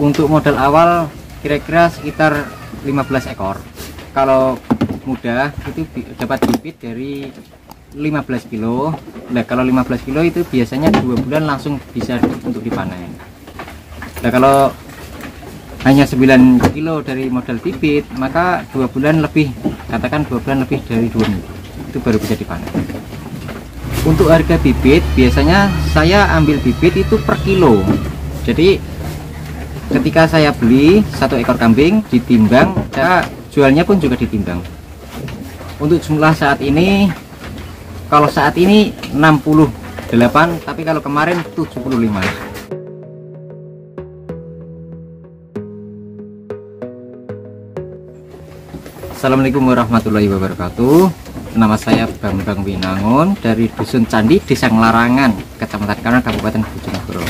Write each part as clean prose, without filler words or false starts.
Untuk modal awal kira-kira sekitar 15 ekor. Kalau muda itu dapat bibit dari 15 kilo. Nah, kalau 15 kilo itu biasanya 2 bulan langsung bisa untuk dipanen. Nah, kalau hanya 9 kilo dari modal bibit, maka 2 bulan lebih, katakan 2 bulan lebih dari 2 minggu itu baru bisa dipanen. Untuk harga bibit biasanya saya ambil bibit itu per kilo. Jadi ketika saya beli 1 ekor kambing ditimbang, saya jualnya pun juga ditimbang. Untuk jumlah saat ini, kalau saat ini 68, tapi kalau kemarin 75. Assalamualaikum warahmatullahi wabarakatuh. Nama saya Bambang Winangun dari Dusun Candi, Desa Nglarangan, Kecamatan Kanan, Kabupaten Bojonegoro.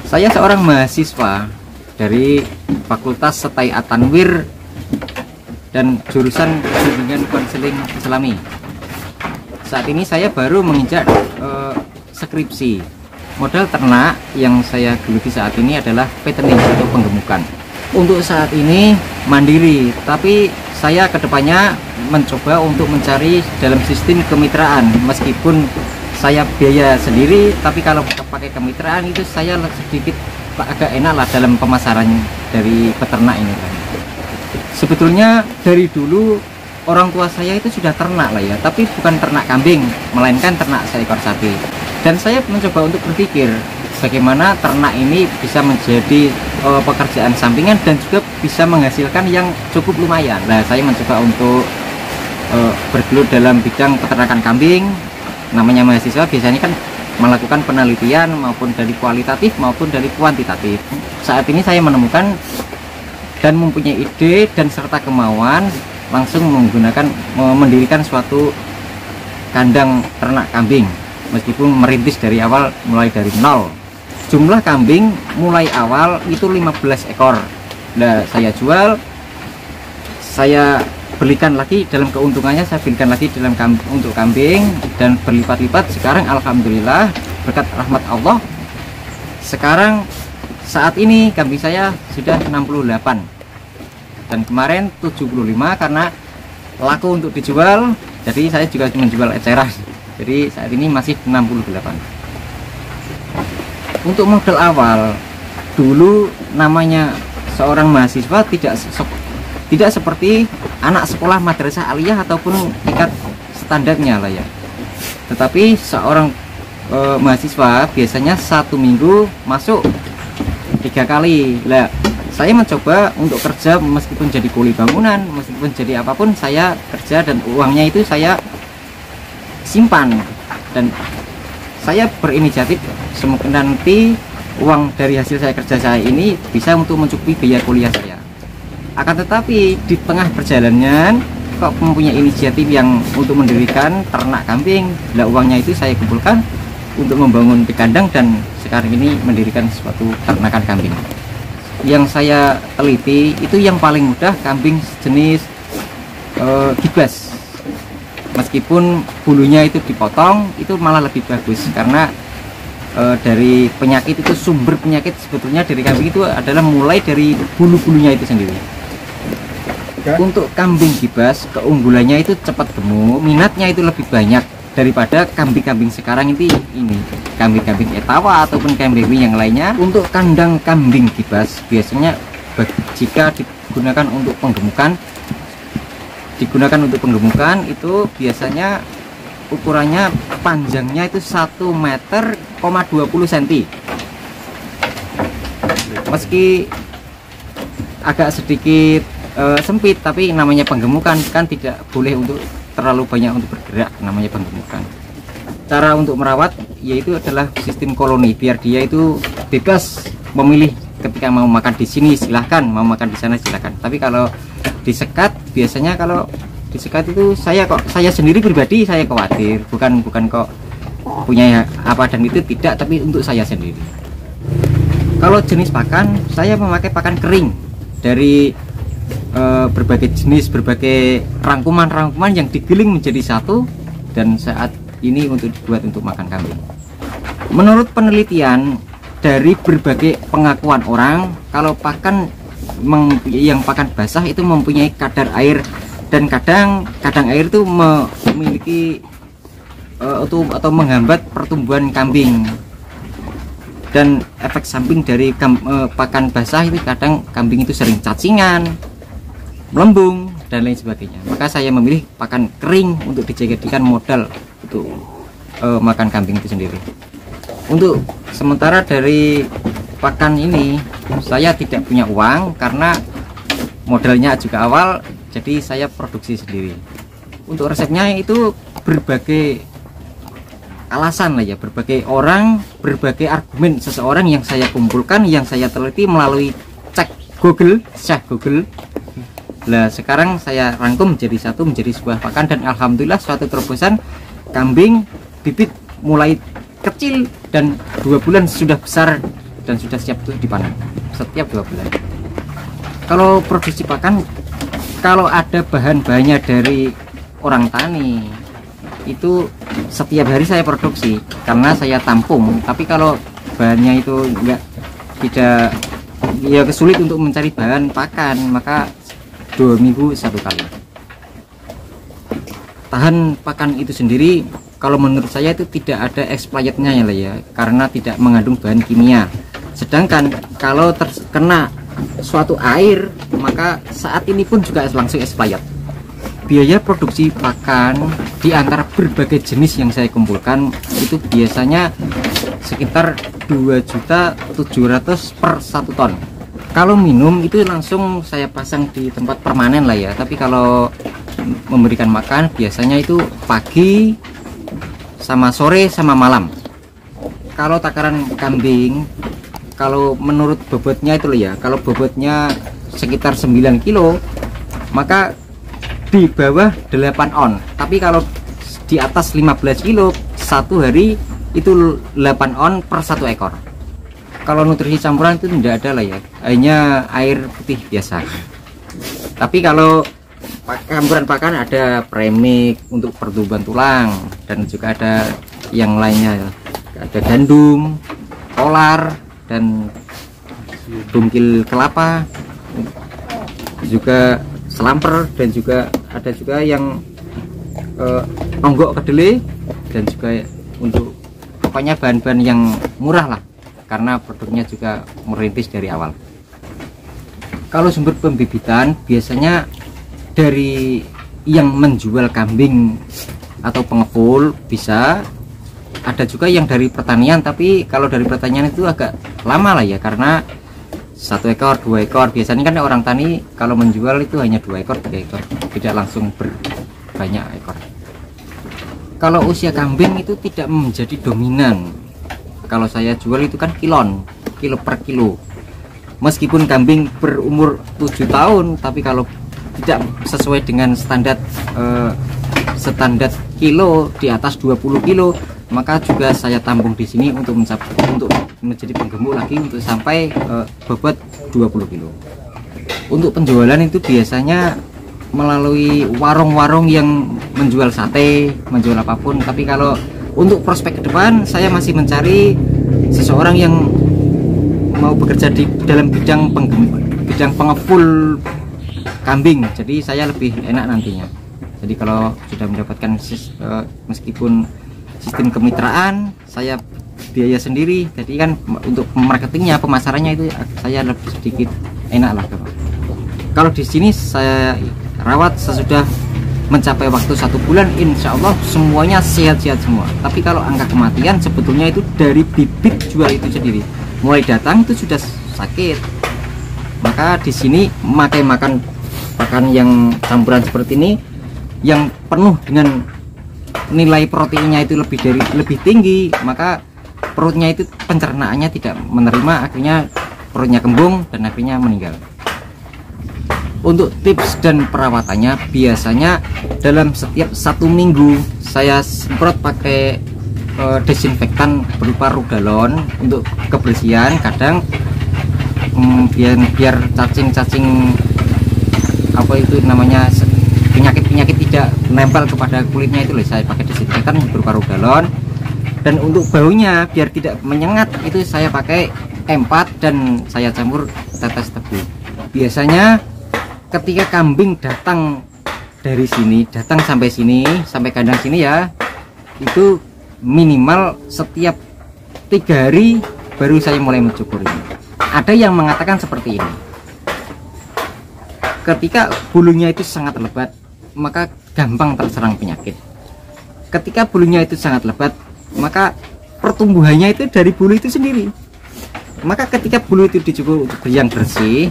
Saya seorang mahasiswa dari Fakultas Setai Atanwir dan jurusan Bimbingan Konseling Islami. Saat ini saya baru menginjak skripsi. Modal ternak yang saya geluti saat ini adalah petening atau penggemukan. Untuk saat ini mandiri, tapi saya kedepannya mencoba untuk mencari dalam sistem kemitraan. Meskipun saya biaya sendiri, tapi kalau pakai kemitraan itu saya sedikit agak enak lah dalam pemasaran dari peternak ini. Sebetulnya dari dulu orang tua saya itu sudah ternak lah ya, tapi bukan ternak kambing, melainkan ternak seekor sapi. Dan saya mencoba untuk berpikir bagaimana ternak ini bisa menjadi pekerjaan sampingan dan juga bisa menghasilkan yang cukup lumayan. Nah, saya mencoba untuk bergelut dalam bidang peternakan kambing. Namanya mahasiswa biasanya kan melakukan penelitian maupun dari kualitatif maupun dari kuantitatif. Saat ini saya menemukan dan mempunyai ide dan serta kemauan langsung mendirikan suatu kandang ternak kambing, meskipun merintis dari awal mulai dari nol. Jumlah kambing mulai awal itu 15 ekor. Nah, saya jual, saya belikan lagi dalam keuntungannya, saya belikan lagi dalam untuk kambing dan berlipat-lipat. Sekarang alhamdulillah berkat rahmat Allah, sekarang saat ini kambing saya sudah 68 dan kemarin 75 karena laku untuk dijual. Jadi saya juga menjual eceran. Jadi saat ini masih 68. Untuk modal awal dulu, namanya seorang mahasiswa tidak seperti anak sekolah madrasah aliyah ataupun tingkat standarnya lah ya. Tetapi seorang mahasiswa biasanya 1 minggu masuk 3 kali. Lah, saya mencoba untuk kerja meskipun jadi kuli bangunan, meskipun jadi apapun, saya kerja dan uangnya itu saya simpan. Dan saya berinisiatif semoga nanti uang dari hasil saya kerja saya ini bisa untuk mencukupi biaya kuliah saya. Akan tetapi di tengah perjalanan kok mempunyai inisiatif yang untuk mendirikan ternak kambing. Nah, uangnya itu saya kumpulkan untuk membangun di kandang dan sekarang ini mendirikan suatu ternakan kambing. Yang saya teliti itu yang paling mudah kambing jenis gibas. Meskipun bulunya itu dipotong, itu malah lebih bagus karena dari penyakit itu, sumber penyakit sebetulnya dari kambing itu adalah mulai dari bulu-bulunya itu sendiri. Untuk kambing gibas, keunggulannya itu cepat gemuk, minatnya itu lebih banyak daripada kambing-kambing sekarang ini kambing-kambing etawa ataupun kambing yang lainnya. Untuk kandang kambing gibas biasanya jika digunakan untuk penggemukan, itu biasanya ukurannya panjangnya itu 1,20 meter cm. Meski agak sedikit sempit, tapi namanya penggemukan kan tidak boleh untuk terlalu banyak untuk bergerak, namanya penggemukan. Cara untuk merawat yaitu adalah sistem koloni, biar dia itu bebas memilih ketika mau makan di sini silahkan, mau makan di sana silahkan. Tapi kalau disekat, biasanya kalau disekat itu saya sendiri pribadi saya khawatir, bukan kok punya apa dan itu tidak, tapi untuk saya sendiri. Kalau jenis pakan, saya memakai pakan kering dari berbagai jenis, berbagai rangkuman yang digiling menjadi satu dan saat ini untuk dibuat untuk makan kambing. Menurut penelitian dari berbagai pengakuan orang kalau pakan yang pakan basah itu mempunyai kadar air, dan kadang air itu memiliki atau menghambat pertumbuhan kambing. Dan efek samping dari pakan basah itu kadang kambing itu sering cacingan, melembung, dan lain sebagainya. Maka saya memilih pakan kering untuk dijadikan modal untuk makan kambing itu sendiri. Untuk sementara dari pakan ini saya tidak punya uang karena modalnya juga awal, jadi saya produksi sendiri. Untuk resepnya itu berbagai alasan lah ya, berbagai orang, berbagai argumen seseorang yang saya kumpulkan, yang saya teliti melalui cek Google. Nah sekarang saya rangkum menjadi satu, menjadi sebuah pakan, dan alhamdulillah suatu terobosan kambing bibit mulai kecil dan 2 bulan sudah besar dan sudah siap untuk dipanen setiap 2 bulan. Kalau produksi pakan, kalau ada bahan-bahannya dari orang tani itu setiap hari saya produksi karena saya tampung. Tapi kalau bahannya itu tidak ya kesulit untuk mencari bahan pakan, maka 2 minggu 1 kali. Tahan pakan itu sendiri kalau menurut saya itu tidak ada expirednya ya, karena tidak mengandung bahan kimia. Sedangkan kalau terkena suatu air, maka saat ini pun juga langsung expired. Biaya produksi pakan di antara berbagai jenis yang saya kumpulkan itu biasanya sekitar 2.700.000 per 1 ton. Kalau minum itu langsung saya pasang di tempat permanen lah ya. Tapi kalau memberikan makan biasanya itu pagi sama sore sama malam. Kalau takaran kambing, kalau menurut bobotnya itu ya, kalau bobotnya sekitar 9 kilo, maka di bawah 8 on. Tapi kalau di atas 15 kilo, 1 hari itu 8 on per 1 ekor. Kalau nutrisi campuran itu tidak ada lah ya, hanya air putih biasa. Tapi kalau campuran pakan ada premix untuk pertumbuhan tulang, dan juga ada yang lainnya, ada gandum, kolar, dan tungkil kelapa, juga selamper, dan juga ada juga yang onggok kedelai, dan juga untuk pokoknya bahan-bahan yang murah lah, karena produknya juga merintis dari awal. Kalau sumber pembibitan biasanya dari yang menjual kambing atau pengepul bisa, ada juga yang dari pertanian. Tapi kalau dari pertanian itu agak lama lah ya, karena 1 ekor 2 ekor biasanya kan orang tani kalau menjual itu hanya 2 ekor 3 ekor, tidak langsung berbanyak ekor. Kalau usia kambing itu tidak menjadi dominan. Kalau saya jual itu kan kilo per kilo. Meskipun kambing berumur 7 tahun, tapi kalau tidak sesuai dengan standar kilo di atas 20 kilo, maka juga saya tampung di sini untuk menjadi penggemuk lagi untuk sampai bobot 20 kilo. Untuk penjualan itu biasanya melalui warung-warung yang menjual sate, menjual apapun. Tapi kalau untuk prospek ke depan, saya masih mencari seseorang yang mau bekerja di dalam bidang pengepul kambing. Jadi saya lebih enak nantinya. Jadi kalau sudah mendapatkan meskipun sistem kemitraan, saya biaya sendiri. Jadi kan untuk marketingnya, pemasarannya itu saya lebih sedikit enak lah. Kalau di sini saya rawat sesudah mencapai waktu 1 bulan, insya Allah semuanya sehat-sehat semua. Tapi kalau angka kematian sebetulnya itu dari bibit jual itu sendiri. Mulai datang itu sudah sakit. Maka di sini makan pakan yang campuran seperti ini, yang penuh dengan nilai proteinnya itu lebih tinggi, maka perutnya itu pencernaannya tidak menerima, akhirnya perutnya kembung dan akhirnya meninggal. Untuk tips dan perawatannya, biasanya dalam setiap 1 minggu saya semprot pakai desinfektan berupa Rudalon untuk kebersihan. Kadang biar cacing-cacing apa itu namanya, penyakit tidak nempel kepada kulitnya itu, saya pakai desinfektan berupa Rudalon. Dan untuk baunya biar tidak menyengat itu saya pakai empat dan saya campur tetes tebu. Biasanya ketika kambing datang dari sini, datang sampai sini, sampai kandang sini ya, itu minimal setiap 3 hari baru saya mulai mencukur ini. Ada yang mengatakan seperti ini, ketika bulunya itu sangat lebat maka gampang terserang penyakit. Ketika bulunya itu sangat lebat maka pertumbuhannya itu dari bulu itu sendiri. Maka ketika bulu itu dicukur yang bersih,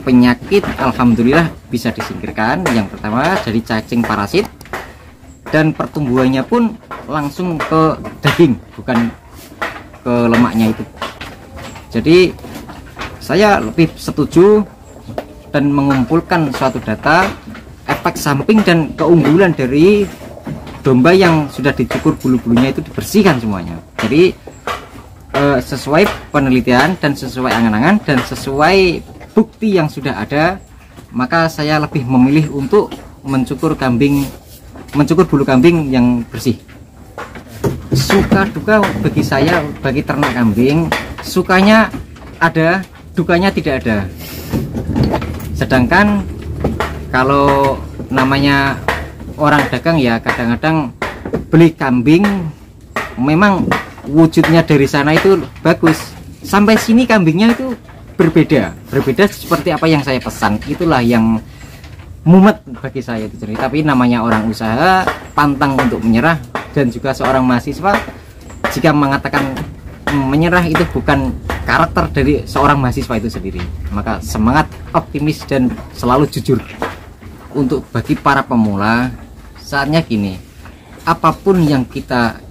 penyakit alhamdulillah bisa disingkirkan. Yang pertama dari cacing parasit, dan pertumbuhannya pun langsung ke daging, bukan ke lemaknya itu. Jadi saya lebih setuju dan mengumpulkan suatu data efek samping dan keunggulan dari domba yang sudah dicukur bulu-bulunya itu dibersihkan semuanya. Jadi sesuai penelitian dan sesuai angan-angan dan sesuai bukti yang sudah ada, maka saya lebih memilih untuk mencukur bulu kambing yang bersih. Suka duka bagi saya, bagi ternak kambing, sukanya ada, dukanya tidak ada. Sedangkan kalau namanya orang dagang ya, kadang-kadang beli kambing memang wujudnya dari sana itu bagus, sampai sini kambingnya itu berbeda seperti apa yang saya pesan. Itulah yang mumet bagi saya itu sendiri. Tapi namanya orang usaha, pantang untuk menyerah. Dan juga seorang mahasiswa, jika mengatakan menyerah itu bukan karakter dari seorang mahasiswa itu sendiri. Maka semangat, optimis, dan selalu jujur. Untuk bagi para pemula, saatnya gini, apapun yang kita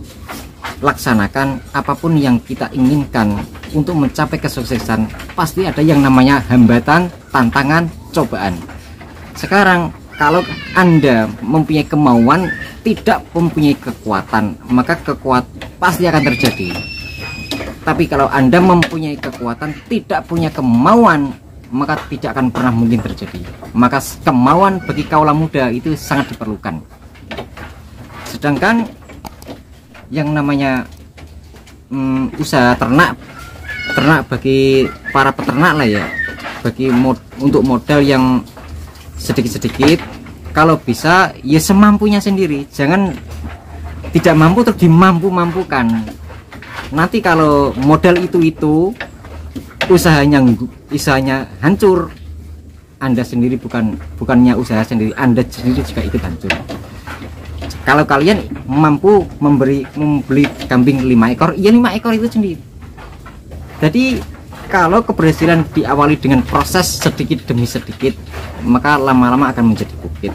laksanakan, apapun yang kita inginkan untuk mencapai kesuksesan, pasti ada yang namanya hambatan, tantangan, cobaan. Sekarang kalau Anda mempunyai kemauan, tidak mempunyai kekuatan, maka pasti akan terjadi. Tapi kalau Anda mempunyai kekuatan, tidak punya kemauan, maka tidak akan pernah mungkin terjadi. Maka kemauan bagi kaula muda itu sangat diperlukan. Sedangkan yang namanya usaha ternak bagi para peternak lah ya, bagi untuk modal yang sedikit-sedikit, kalau bisa ya semampunya sendiri, jangan tidak mampu terus dimampu-mampukan. Nanti kalau modal itu usahanya hancur, Anda sendiri bukannya usaha sendiri, Anda sendiri juga ikut hancur. Kalau kalian mampu membeli kambing 5 ekor, ya 5 ekor itu sendiri. Jadi kalau keberhasilan diawali dengan proses sedikit demi sedikit, maka lama-lama akan menjadi bukit.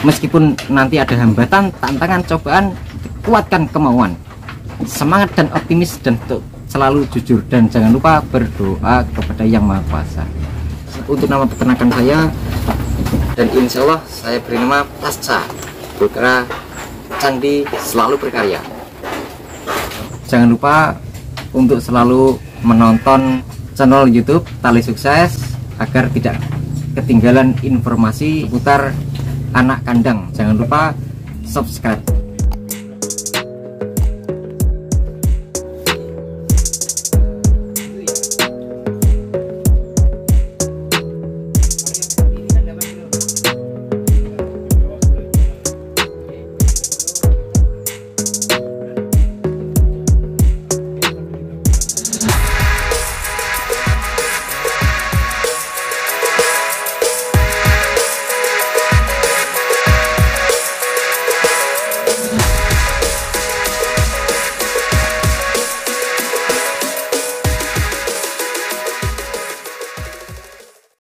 Meskipun nanti ada hambatan, tantangan, cobaan, kuatkan kemauan, semangat dan optimis, dan selalu jujur, dan jangan lupa berdoa kepada Yang Maha Kuasa. Untuk nama peternakan saya, dan insya Allah saya beri nama Pasca Putra Candi Selalu Berkarya. Jangan lupa untuk selalu menonton channel YouTube Tali Sukses agar tidak ketinggalan informasi putar anak kandang. Jangan lupa subscribe.